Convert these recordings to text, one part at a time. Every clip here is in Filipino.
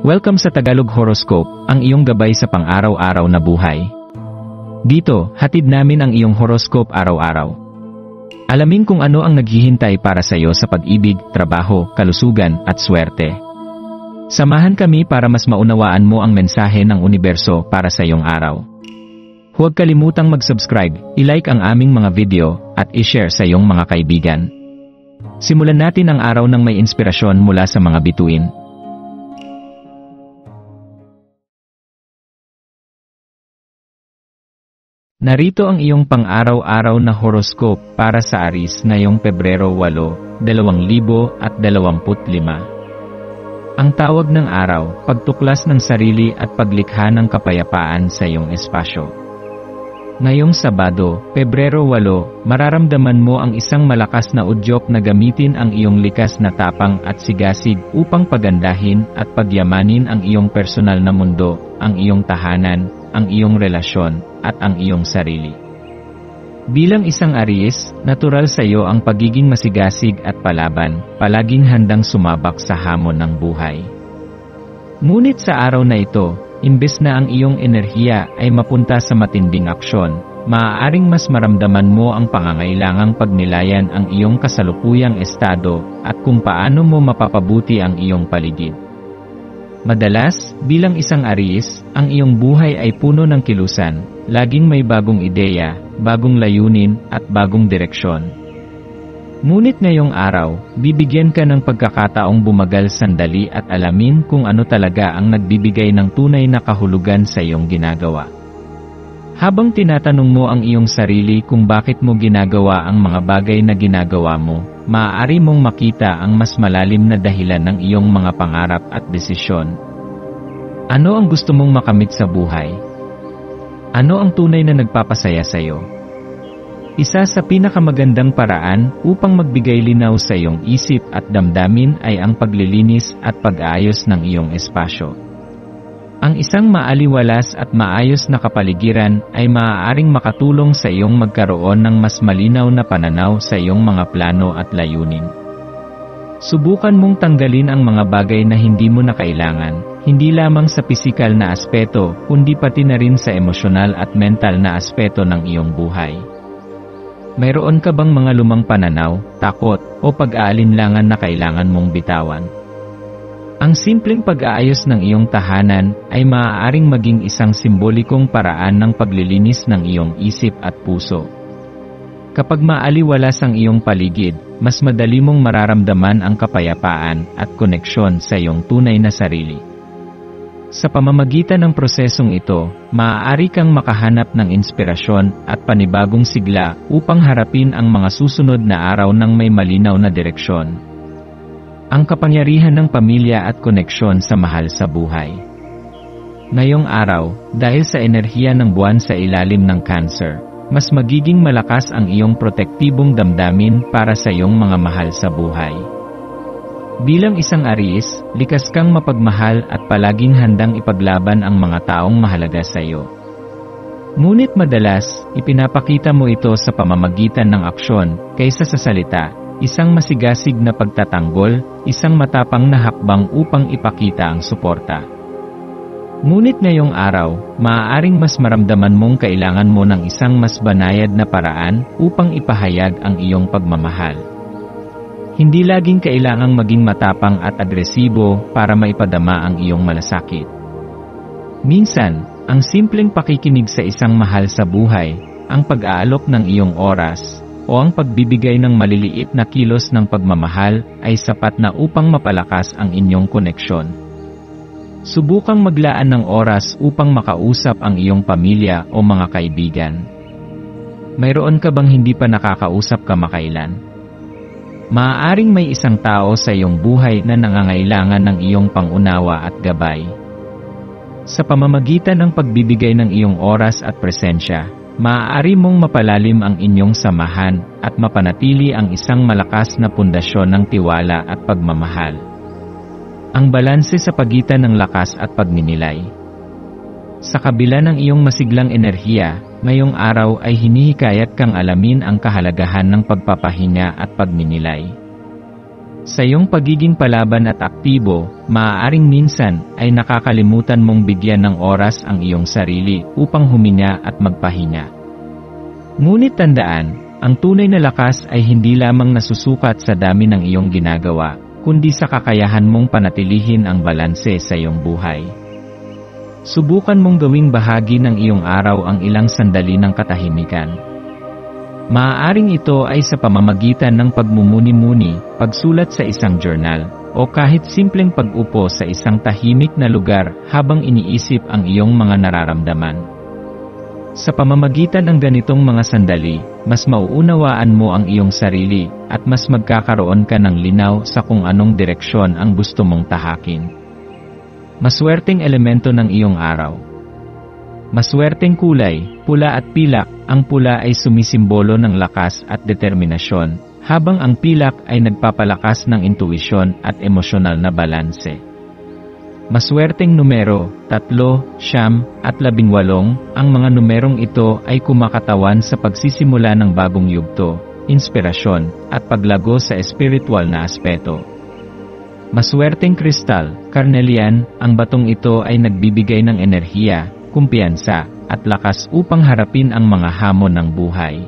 Welcome sa Tagalog Horoscope, ang iyong gabay sa pang-araw-araw na buhay. Dito, hatid namin ang iyong horoscope araw-araw. Alamin kung ano ang naghihintay para sa iyo sa pag-ibig, trabaho, kalusugan, at swerte. Samahan kami para mas maunawaan mo ang mensahe ng universo para sa iyong araw. Huwag kalimutang mag-subscribe, i-like ang aming mga video, at i-share sa iyong mga kaibigan. Simulan natin ang araw ng may inspirasyon mula sa mga bituin. Narito ang iyong pang-araw-araw na horoscope para sa Aries ngayong Pebrero 8, 2025. Ang tawag ng araw, pagtuklas ng sarili at paglikha ng kapayapaan sa iyong espasyo. Ngayong Sabado, Pebrero 8, mararamdaman mo ang isang malakas na udyok na gamitin ang iyong likas na tapang at sigasig upang pagandahin at pagyamanin ang iyong personal na mundo, ang iyong tahanan, ang iyong relasyon, at ang iyong sarili. Bilang isang Aries, natural sa iyo ang pagiging masigasig at palaban, palaging handang sumabak sa hamon ng buhay. Ngunit sa araw na ito, imbes na ang iyong enerhiya ay mapunta sa matinding aksyon, maaaring mas maramdaman mo ang pangangailangang pagnilayan ang iyong kasalukuyang estado at kung paano mo mapapabuti ang iyong paligid. Madalas, bilang isang Aries, ang iyong buhay ay puno ng kilusan, laging may bagong ideya, bagong layunin, at bagong direksyon. Ngunit ngayong araw, bibigyan ka ng pagkakataong bumagal sandali at alamin kung ano talaga ang nagbibigay ng tunay na kahulugan sa iyong ginagawa. Habang tinatanong mo ang iyong sarili kung bakit mo ginagawa ang mga bagay na ginagawa mo, maaari mong makita ang mas malalim na dahilan ng iyong mga pangarap at desisyon. Ano ang gusto mong makamit sa buhay? Ano ang tunay na nagpapasaya sa iyo? Isa sa pinakamagandang paraan upang magbigay linaw sa iyong isip at damdamin ay ang paglilinis at pag-aayos ng iyong espasyo. Ang isang maaliwalas at maayos na kapaligiran ay maaaring makatulong sa iyong magkaroon ng mas malinaw na pananaw sa iyong mga plano at layunin. Subukan mong tanggalin ang mga bagay na hindi mo na kailangan, hindi lamang sa pisikal na aspeto, kundi pati na rin sa emosyonal at mental na aspeto ng iyong buhay. Mayroon ka bang mga lumang pananaw, takot, o pag-aalinlangan na kailangan mong bitawan? Ang simpleng pag-aayos ng iyong tahanan ay maaaring maging isang simbolikong paraan ng paglilinis ng iyong isip at puso. Kapag maaliwalas ang iyong paligid, mas madali mong mararamdaman ang kapayapaan at koneksyon sa iyong tunay na sarili. Sa pamamagitan ng prosesong ito, maaari kang makahanap ng inspirasyon at panibagong sigla upang harapin ang mga susunod na araw ng may malinaw na direksyon. Ang kapangyarihan ng pamilya at koneksyon sa mahal sa buhay. Ngayong araw, dahil sa enerhiya ng buwan sa ilalim ng Cancer, mas magiging malakas ang iyong protektibong damdamin para sa iyong mga mahal sa buhay. Bilang isang Aries, likas kang mapagmahal at palaging handang ipaglaban ang mga taong mahalaga sa iyo. Ngunit madalas, ipinapakita mo ito sa pamamagitan ng aksyon kaysa sa salita. Isang masigasig na pagtatanggol, isang matapang na hakbang upang ipakita ang suporta. Ngunit ngayong araw, maaaring mas maramdaman mong kailangan mo ng isang mas banayad na paraan upang ipahayag ang iyong pagmamahal. Hindi laging kailangang maging matapang at agresibo para maipadama ang iyong malasakit. Minsan, ang simpleng pakikinig sa isang mahal sa buhay, ang pag-aalok ng iyong oras, o ang pagbibigay ng maliliit na kilos ng pagmamahal ay sapat na upang mapalakas ang inyong koneksyon. Subukang maglaan ng oras upang makausap ang iyong pamilya o mga kaibigan. Mayroon ka bang hindi pa nakakausap kamakailan? Maaaring may isang tao sa iyong buhay na nangangailangan ng iyong pangunawa at gabay. Sa pamamagitan ng pagbibigay ng iyong oras at presensya, maaari mong mapalalim ang inyong samahan at mapanatili ang isang malakas na pundasyon ng tiwala at pagmamahal. Ang balanse sa pagitan ng lakas at pagninilay. Sa kabila ng iyong masiglang enerhiya, ngayong araw ay hinihikayat kang alamin ang kahalagahan ng pagpapahinga at pagninilay. Sa iyong pagiging palaban at aktibo, maaaring minsan ay nakakalimutan mong bigyan ng oras ang iyong sarili upang huminga at magpahinga. Ngunit tandaan, ang tunay na lakas ay hindi lamang nasusukat sa dami ng iyong ginagawa, kundi sa kakayahan mong panatilihin ang balanse sa iyong buhay. Subukan mong gawing bahagi ng iyong araw ang ilang sandali ng katahimikan. Maaaring ito ay sa pamamagitan ng pagmumuni-muni, pagsulat sa isang journal, o kahit simpleng pag-upo sa isang tahimik na lugar habang iniisip ang iyong mga nararamdaman. Sa pamamagitan ng ganitong mga sandali, mas mauunawaan mo ang iyong sarili at mas magkakaroon ka ng linaw sa kung anong direksyon ang gusto mong tahakin. Maswerteng elemento ng iyong araw. Maswerteng kulay, pula at pilak. Ang pula ay sumisimbolo ng lakas at determinasyon, habang ang pilak ay nagpapalakas ng intuisyon at emosyonal na balanse. Maswerteng numero, 3, 9, at 18, ang mga numerong ito ay kumakatawan sa pagsisimula ng bagong yugto, inspirasyon, at paglago sa espiritual na aspeto. Maswerteng kristal, carnelian, ang batong ito ay nagbibigay ng enerhiya, kumpiyansa, at lakas upang harapin ang mga hamon ng buhay.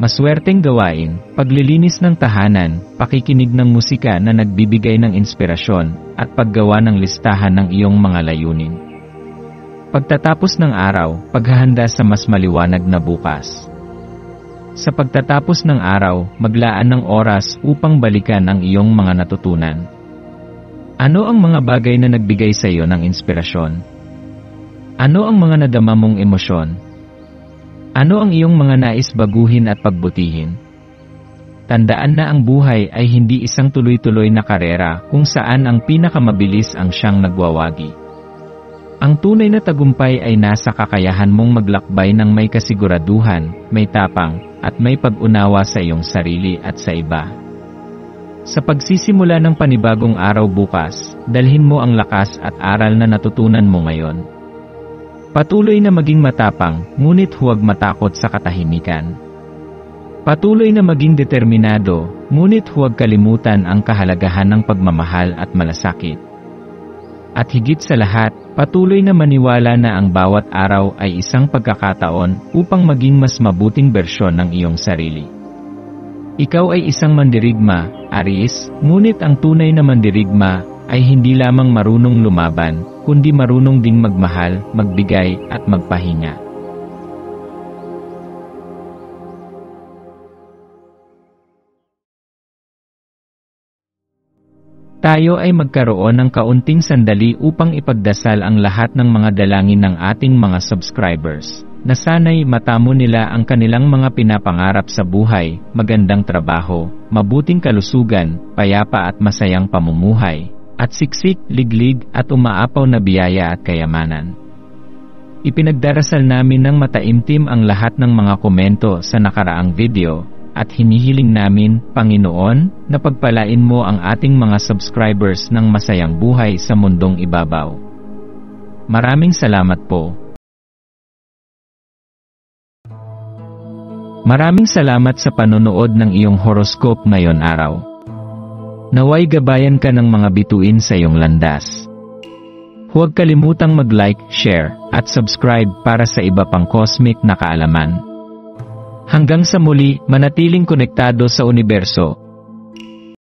Maswerteng gawain, paglilinis ng tahanan, pakikinig ng musika na nagbibigay ng inspirasyon, at paggawa ng listahan ng iyong mga layunin. Pagtatapos ng araw, paghahanda sa mas maliwanag na bukas. Sa pagtatapos ng araw, maglaan ng oras upang balikan ang iyong mga natutunan. Ano ang mga bagay na nagbigay sa iyo ng inspirasyon? Ano ang mga nadama mong emosyon? Ano ang iyong mga nais baguhin at pagbutihin? Tandaan na ang buhay ay hindi isang tuloy-tuloy na karera kung saan ang pinakamabilis ang siyang nagwawagi. Ang tunay na tagumpay ay nasa kakayahan mong maglakbay ng may kasiguraduhan, may tapang, at may pag-unawa sa iyong sarili at sa iba. Sa pagsisimula ng panibagong araw bukas, dalhin mo ang lakas at aral na natutunan mo ngayon. Patuloy na maging matapang, ngunit huwag matakot sa katahimikan. Patuloy na maging determinado, ngunit huwag kalimutan ang kahalagahan ng pagmamahal at malasakit. At higit sa lahat, patuloy na maniwala na ang bawat araw ay isang pagkakataon upang maging mas mabuting bersyon ng iyong sarili. Ikaw ay isang mandirigma, Aries, ngunit ang tunay na mandirigma ay hindi lamang marunong lumaban, kundi marunong ding magmahal, magbigay, at magpahinga. Tayo ay magkaroon ng kaunting sandali upang ipagdasal ang lahat ng mga dalangin ng ating mga subscribers, na sana'y matamo nila ang kanilang mga pinapangarap sa buhay, magandang trabaho, mabuting kalusugan, payapa at masayang pamumuhay, at siksik, liglig, at umaapaw na biyaya at kayamanan. Ipinagdarasal namin ng mataimtim ang lahat ng mga komento sa nakaraang video, at hinihiling namin, Panginoon, na pagpalain mo ang ating mga subscribers ng masayang buhay sa mundong ibabaw. Maraming salamat po. Maraming salamat sa panonood ng iyong horoscope ngayon araw. Naway gabayan ka ng mga bituin sa iyong landas. Huwag kalimutang mag-like, share, at subscribe para sa iba pang cosmic na kaalaman. Hanggang sa muli, manatiling konektado sa universo,